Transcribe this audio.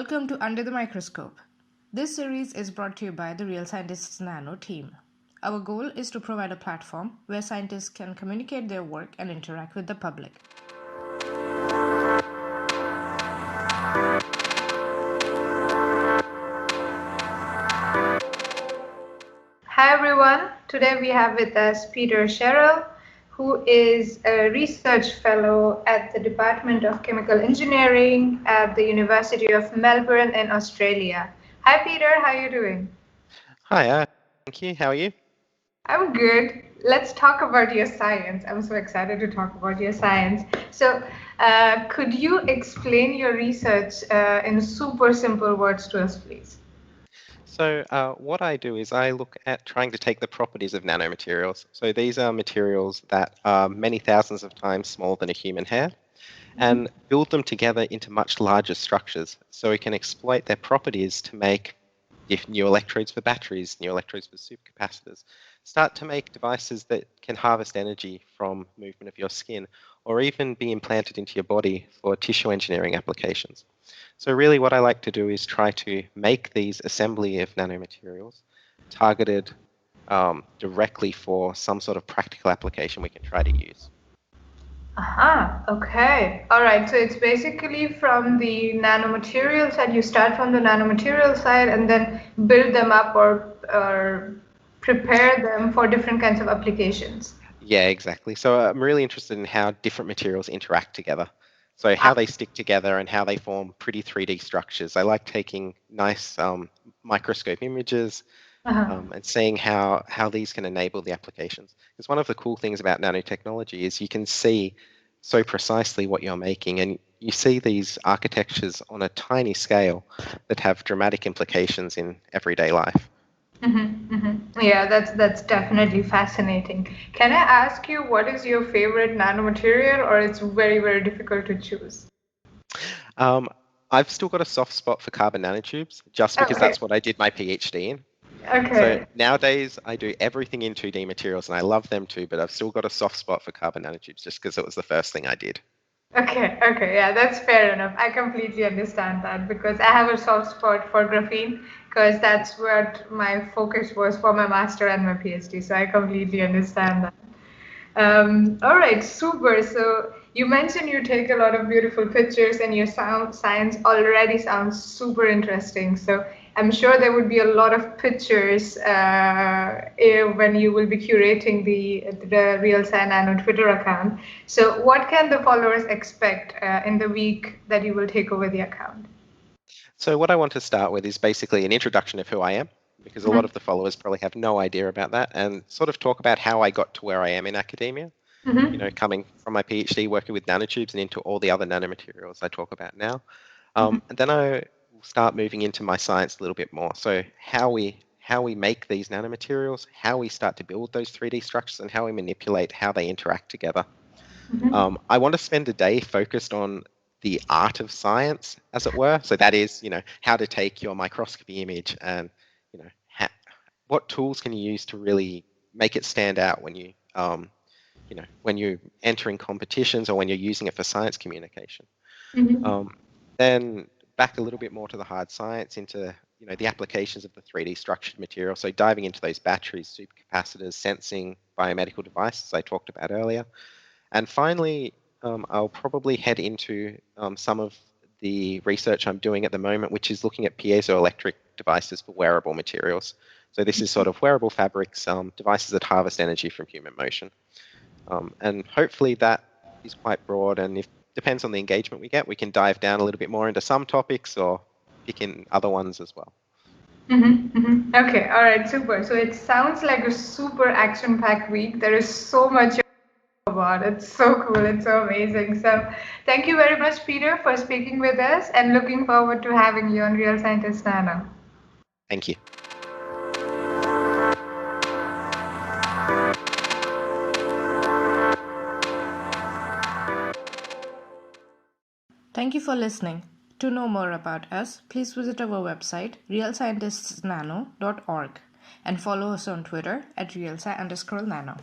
Welcome to Under the Microscope. This series is brought to you by the Real Scientists Nano team. Our goal is to provide a platform where scientists can communicate their work and interact with the public. Hi everyone, today we have with us Peter Sherrell, who is a research fellow at the Department of Chemical Engineering at the University of Melbourne in Australia. Hi Peter, how are you doing? Hi, thank you. How are you? I'm good. Let's talk about your science. I'm so excited to talk about your science. So, could you explain your research in super simple words to us, please? So, what I do is I look at trying to take the properties of nanomaterials. So, these are materials that are many thousands of times smaller than a human hair and build them together into much larger structures. So, we can exploit their properties to make new electrodes for batteries, new electrodes for supercapacitors, start to make devices that can harvest energy from movement of your skin, or even be implanted into your body for tissue engineering applications. So really what I like to do is try to make these assembly of nanomaterials targeted directly for some sort of practical application we can try to use. Aha, okay. All right. So it's basically from the nanomaterial side, you start from the nanomaterial side and then build them up or prepare them for different kinds of applications. Yeah, exactly. So I'm really interested in how different materials interact together. So how they stick together and how they form pretty 3D structures. I like taking nice microscope images and seeing how these can enable the applications. Because one of the cool things about nanotechnology is you can see so precisely what you're making, and you see these architectures on a tiny scale that have dramatic implications in everyday life. Yeah, that's definitely fascinating. Can I ask you what is your favorite nanomaterial, or it's very, very difficult to choose? Um, I've still got a soft spot for carbon nanotubes just because Okay, that's what I did my PhD in. So okay, nowadays I do everything in 2D materials and I love them too, but I've still got a soft spot for carbon nanotubes just because it was the first thing I did. okay. Yeah, that's fair enough. I completely understand that because I have a soft spot for graphene because that's what my focus was for my master and my PhD. So I completely understand that. All right, super. So you mentioned you take a lot of beautiful pictures and your science already sounds super interesting. So I'm sure there would be a lot of pictures when you will be curating the Real Sci Nano Twitter account. So what can the followers expect in the week that you will take over the account? So what I want to start with is basically an introduction of who I am, because a lot of the followers probably have no idea about that, and sort of talk about how I got to where I am in academia. You know, coming from my PhD, working with nanotubes and into all the other nanomaterials I talk about now. And then I will start moving into my science a little bit more. So how we make these nanomaterials, how we start to build those 3D structures, and how we manipulate how they interact together. I want to spend a day focused on the art of science, as it were. So that is, you know, how to take your microscopy image and, you know, what tools can you use to really make it stand out when you know, when you're entering competitions or when you're using it for science communication. Then back a little bit more to the hard science, into you know the applications of the 3D structured material. So diving into those batteries, supercapacitors, sensing, biomedical devices I talked about earlier. And finally, I'll probably head into some of the research I'm doing at the moment, which is looking at piezoelectric devices for wearable materials. So this is sort of wearable fabrics, devices that harvest energy from human motion. And hopefully that is quite broad, and if depends on the engagement we get, we can dive down a little bit more into some topics or pick in other ones as well. Okay, all right, super. So it sounds like a super action-packed week. There is so much about. It's so cool. It's so amazing. So thank you very much, Peter, for speaking with us and looking forward to having you on Real Scientist Nano. Thank you. Thank you for listening. To know more about us, please visit our website, realscientistsnano.org, and follow us on Twitter at realsci_nano.